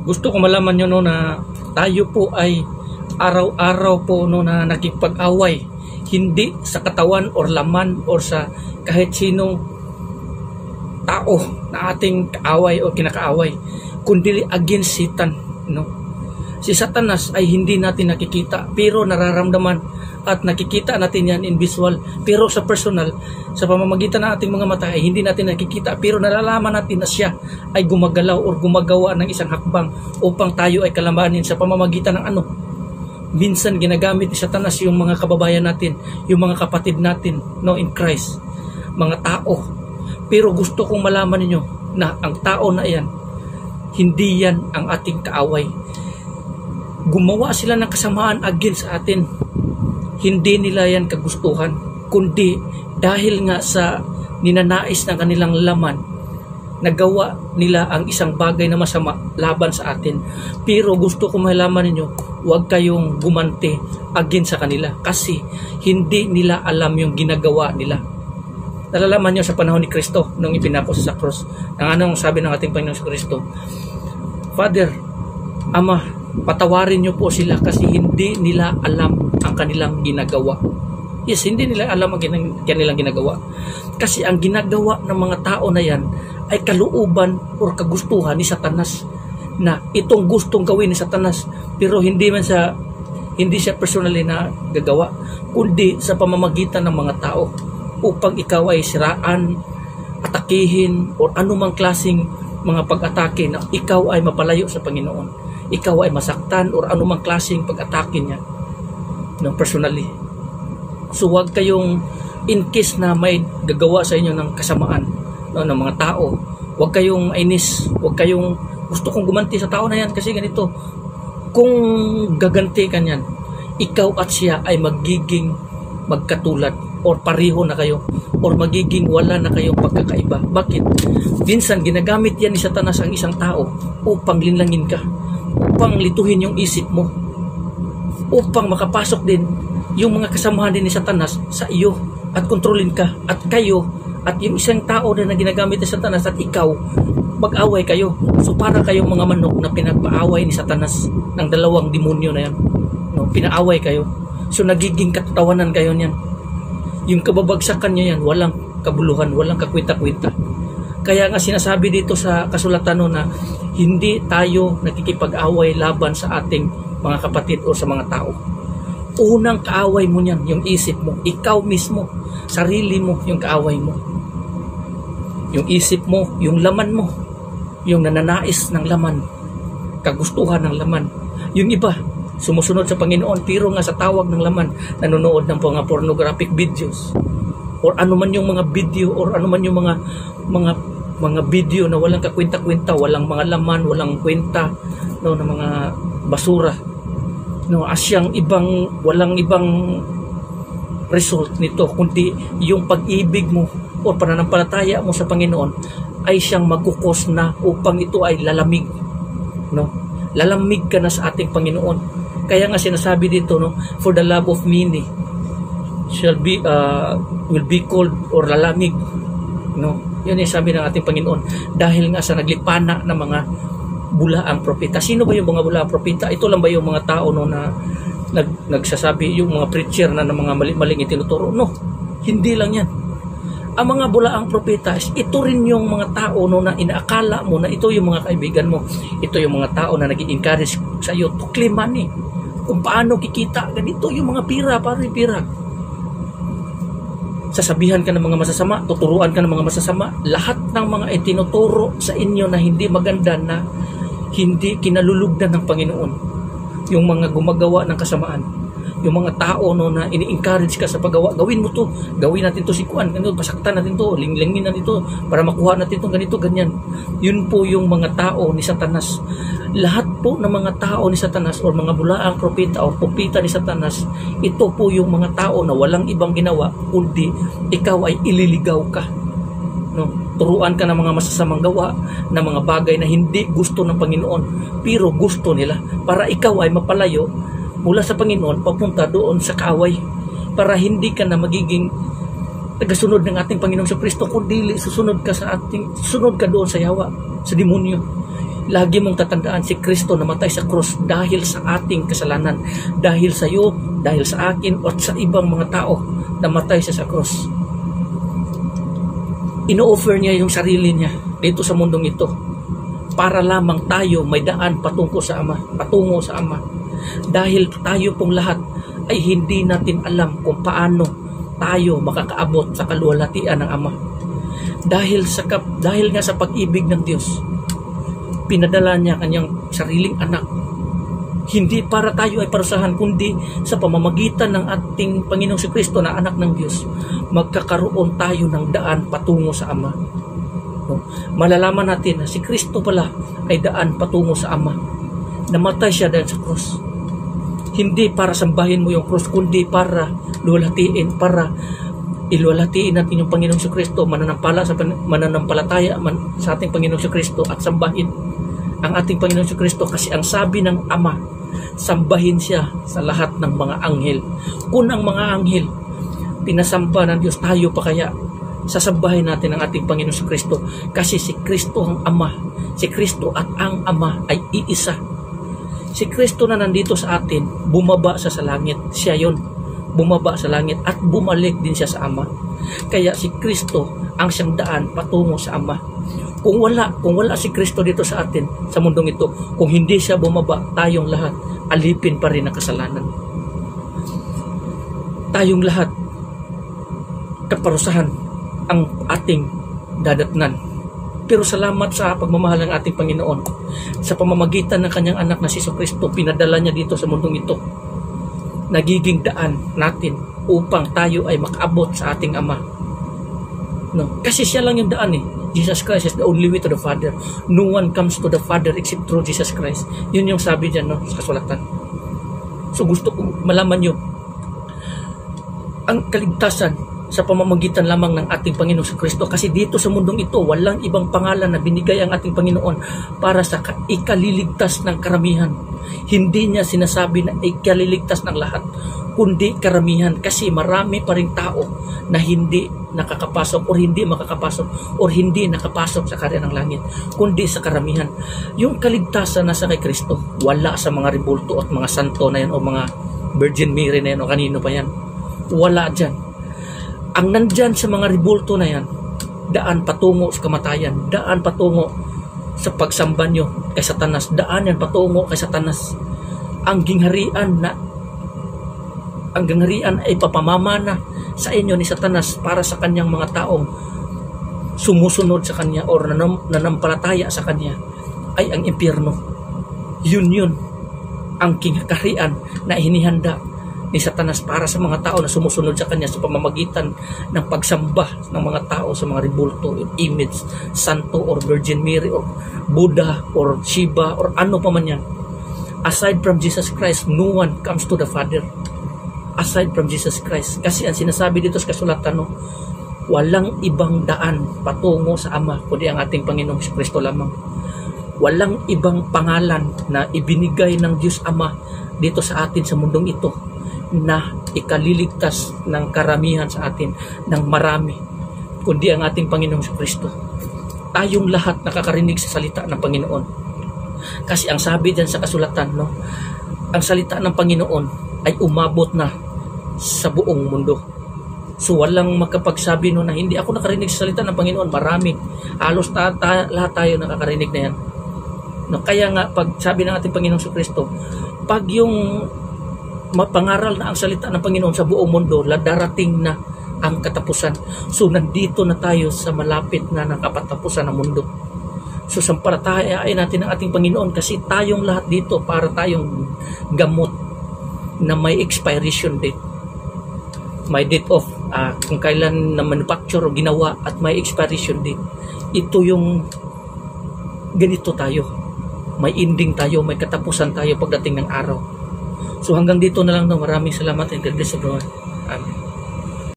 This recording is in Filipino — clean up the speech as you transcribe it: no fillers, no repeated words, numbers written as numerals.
Gusto ko malaman nyo no, na tayo po ay araw-araw po no, na nakipag-away, hindi sa katawan or laman or sa kahit sinong tao na ating kaaway o kinakaaway, kundi against Satan, no? Si Satanas ay hindi natin nakikita pero nararamdaman at nakikita natin yan in visual, pero sa personal, sa pamamagitan ng ating mga mata ay hindi natin nakikita pero nalalaman natin na siya ay gumagalaw o gumagawa ng isang hakbang upang tayo ay kalabanin sa pamamagitan ng ano. Minsan ginagamit ni Satanas yung mga kababayan natin, yung mga kapatid natin, no, in Christ, mga tao. Pero gusto kong malaman ninyo na ang tao na yan, hindi yan ang ating kaaway. Gumawa sila ng kasamaan against atin. Hindi nila yan kagustuhan, kundi dahil nga sa ninanais ng kanilang laman, nagawa nila ang isang bagay na masama laban sa atin. Pero gusto ko malaman ninyo, huwag kayong gumanti against sa kanila kasi hindi nila alam yung ginagawa nila. Nalalaman nyo sa panahon ni Kristo nung ipinako sa cross, ang anong sabi ng ating Panginoon sa Kristo, Father, Ama, patawarin nyo po sila kasi hindi nila alam ang kanilang ginagawa. Yes, hindi nila alam ang kanilang ginagawa. Kasi ang ginagawa ng mga tao na yan ay kalooban o kagustuhan ni Satanas, na itong gustong gawin ni Satanas, pero hindi siya personally na gagawa, kundi sa pamamagitan ng mga tao upang ikaw ay siraan, atakihin, o anumang klaseng mga pag-atake na ikaw ay mapalayo sa Panginoon. Ikaw ay masaktan or anumang klaseng pag-atake niya, no, personally. So huwag kayong, in case na may gagawa sa inyo ng kasamaan, no, ng mga tao, huwag kayong inis, huwag kayong gusto kong gumanti sa tao na yan kasi ganito. Kung gaganti ka niyan, ikaw at siya ay magiging magkatulad or pareho na kayo or magiging wala na kayong pagkakaiba. Bakit? Minsan ginagamit yan ni Satanas ang isang tao upang linlangin ka, upang lituhin yung isip mo, upang makapasok din yung mga kasamahan din ni Satanas sa iyo at kontrolin ka at kayo at yung isang tao na ginagamit ni Satanas at ikaw, mag-away kayo. So para kayong mga manok na pinagpaaway ni Satanas ng dalawang demonyo na yan, no, pinaaway kayo. So nagiging katatawanan kayo niyan. Yung kababagsakan niya yan, walang kabuluhan, walang kakwenta-kwenta. Kaya nga sinasabi dito sa kasulatan no, na hindi tayo nakikipag-away laban sa ating mga kapatid o sa mga tao. Unang kaaway mo niyan, yung isip mo, ikaw mismo, sarili mo yung kaaway mo. Yung isip mo, yung laman mo, yung nananais ng laman, kagustuhan ng laman. Yung iba, sumusunod sa Panginoon, pero nga sa tawag ng laman, nanonood ng mga pornographic videos, or ano man yung mga video, or ano man yung mga video na walang kakwenta-kwenta, walang mga laman, walang kwenta, no, na mga basura, no, asyang walang ibang result nito kundi yung pag-ibig mo o pananampalataya mo sa Panginoon ay siyang magkukos na upang ito ay lalamig, no, lalamig ka na sa ating Panginoon. Kaya nga sinasabi dito, no, for the love of many will be cold or lalamig, no. Yun yung sabi ng ating Panginoon dahil nga sa naglipana ng mga bulaang propeta. Sino ba yung mga bulaang propeta? Ito lang ba yung mga tao no, na nagsasabi, yung mga preacher na ng mga maling itinuturo? No, hindi lang yan. Ang mga bulaang propeta, ito rin yung mga tao no, na inaakala mo na ito yung mga kaibigan mo. Ito yung mga tao na nag-i-encourage sa iyo to claim money. Kung paano kikita, ganito yung mga pira, pira. Sasabihan ka ng mga masasama, tuturuan ka ng mga masasama, lahat ng mga itinuturo sa inyo na hindi maganda, na hindi kinalulugdan ng Panginoon, yung mga gumagawa ng kasamaan, yung mga tao no, na ini-encourage ka sa paggawa, gawin mo to, gawin natin to, sikuan, ganito, pasaktan natin to, linglingin natin to, para makuha natin to, ganito, ganyan. Yun po yung mga tao ni Satanas. Lahat po ng mga tao ni Satanas o mga bulaang propeta o propeta ni Satanas, ito po yung mga tao na walang ibang ginawa kundi ikaw ay ililigaw ka, no? Turuan ka ng mga masasamang gawa, ng mga bagay na hindi gusto ng Panginoon pero gusto nila, para ikaw ay mapalayo mula sa Panginoon papunta doon sa kaaway, para hindi ka na magiging tagasunod ng ating Panginoong Kristo, kundi susunod ka doon sa yawa, sa demonyo. Lagi mong tatandaan, si Kristo namatay sa krus dahil sa ating kasalanan, dahil sa iyo, dahil sa akin, at sa ibang mga tao, namatay siya sa krus. Ino-offer niya yung sarili niya dito sa mundong ito para lamang tayo may daan patungo sa Ama. Dahil tayo pong lahat ay hindi natin alam kung paano tayo makakaabot sa kaluwalhatian ng Ama. Dahil nga sa pag-ibig ng Diyos, pinadala niya kanyang sariling anak. Hindi para tayo ay parusahan, kundi sa pamamagitan ng ating Panginoong Kristo na anak ng Diyos, magkakaroon tayo ng daan patungo sa Ama. Malalaman natin na si Kristo pala ay daan patungo sa Ama. Namatay siya dahil sa krus. Hindi para sambahin mo yung krus, kundi para iluwalhatiin natin yung Panginoong Kristo, mananampalataya sa ating Panginoong Kristo at sambahin ang ating Panginoong Kristo, kasi ang sabi ng Ama, sambahin siya sa lahat ng mga anghel. Kung ang mga anghel pinasamba ng Diyos, tayo pa kaya sasambahin natin ang ating Panginoong Kristo, kasi si Kristo ang Ama. Si Kristo at ang Ama ay iisa. Si Kristo na nandito sa atin, bumaba sa langit. Siya yon, bumaba sa langit at bumalik din siya sa Ama. Kaya si Kristo ang siyang daan patungo sa Ama. Kung wala si Kristo dito sa atin, sa mundong ito, kung hindi siya bumaba, tayong lahat alipin pa rin ang kasalanan. Tayong lahat kaparusahan ang ating dadatnan. Pero salamat sa pagmamahal ng ating Panginoon, sa pamamagitan ng kanyang anak na si Kristo, pinadala niya dito sa mundong ito. Nagiging daan natin upang tayo ay makaabot sa ating Ama. Kasi siya lang yung daan eh. Jesus Christ is the only way to the Father. No one comes to the Father except through Jesus Christ. Yun yung sabi dyan sa kasulatan. So gusto kong malaman nyo, ang kaligtasan sa pamamagitan lamang ng ating Panginoong Kristo, kasi dito sa mundong ito walang ibang pangalan na binigay ang ating Panginoon para sa ikaliligtas ng karamihan. Hindi niya sinasabi na ikaliligtas ng lahat, kundi karamihan, kasi marami pa ring tao na hindi nakakapasok o hindi makakapasok o hindi nakapasok sa karya ng langit, kundi sa karamihan. Yung kaligtasan nasa kay Kristo, wala sa mga rebulto at mga santo na yan o mga Virgin Mary na yan o kanino pa yan. Wala dyan. Ang nandyan sa mga rebulto na yan, daan patungo sa kamatayan, daan patungo sa pagsamba nyo kay Satanas, daan yan patungo kay Satanas. Ang gingharian ay papamamana sa inyo ni Satanas para sa kanyang mga taong sumusunod sa kanya o nanampalataya sa kanya ay ang impyerno. Yun ang kingharian na hinihanda ni Satanas para sa mga tao na sumusunod sa kanya sa pamamagitan ng pagsamba ng mga tao sa mga rebulto, image, santo or Virgin Mary or Buddha or Shiva or ano pa man yan. Aside from Jesus Christ, no one comes to the Father. Aside from Jesus Christ. Kasi ang sinasabi dito sa kasulatan, walang ibang daan patungo sa Ama kundi ang ating Panginoong Kristo lamang. Walang ibang pangalan na ibinigay ng Diyos Ama dito sa atin sa mundong ito na ikaliligtas ng karamihan sa atin, ng marami, kundi ang ating Panginoong Kristo. Tayong lahat nakakarinig sa salita ng Panginoon. Kasi ang sabi dyan sa kasulatan, ang salita ng Panginoon ay umabot na sa buong mundo. So walang makapagsabi na hindi ako nakarinig sa salita ng Panginoon. Marami. Halos lahat tayo nakakarinig na yan. Kaya nga, pag sabi ng ating Panginoong Kristo, pag yung mapangaral na ang salita ng Panginoon sa buong mundo, darating na ang katapusan. So nandito na tayo sa malapit na nakapatapusan ng mundo. So sampalatayain natin ang ating Panginoon, kasi tayong lahat dito para tayong gamot na may expiration date. May date of kung kailan na manufacture o ginawa at may expiration date. Ito yung ganito tayo. May ending tayo, may katapusan tayo pagdating ng araw. So hanggang dito na lang. Maraming salamat and God bless everyone. Amen.